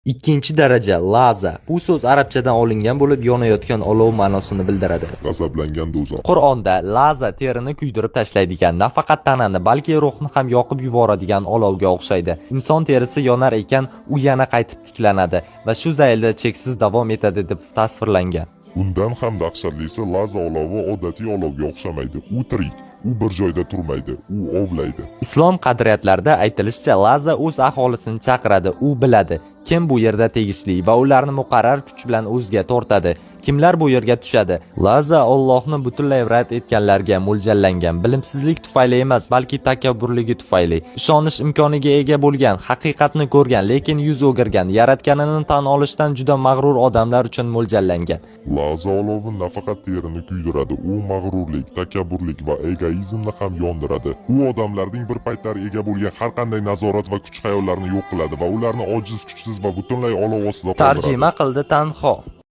Ikkinchi daraja laza. Bu so'z arabchadan olingan bo'lib, yonayotgan olov ma'nosini bildiradi. G'azablangan do'zax. Qur'onda laza terini kuydirib tashlaydigan, nafaqat tanani, balki ruhni ham yoqib yuboradigan olovga o'xshaydi. Inson terisi yonar ekan, u yana qaytib tiklanadi va shu zaylda cheksiz davom etadi deb tasvirlangan. Undan ham dahshatlisi, laza olovi odatiy olovga o'xshamaydi. U tirik. U bir joyda turmaydi, u ovlaydi. Islom qadriyatlarida aytilishicha, laza o'z aholisini chaqiradi, u biladi kim bu yerda tegishli va ularni muqarrar kuch bilan o'ziga tortadi. Kimlar bu yerga tushadi? Laza Allohni butunlay rad etganlarga mo'ljallangan, bilimsizlik tufayli emas, balki takabburligi tufayli. Ishonish imkoniga ega bo'lgan, haqiqatni ko'rgan, lekin yuz o'girgan, yaratganini tan olishdan juda mag'rur odamlar uchun mo'ljallangan. Laza olovi nafaqat terini kuydiradi, u mag'rurlik, takabburlik va egoizmni ham yondiradi. U odamlarning bir paytlar ega bo'lgan har qanday nazorat va kuch-xayollarni yo'q qiladi va ularni ojiz, kuchsiz va butunlay olov ostida qoldiradi. Tarjima qildi Tanho.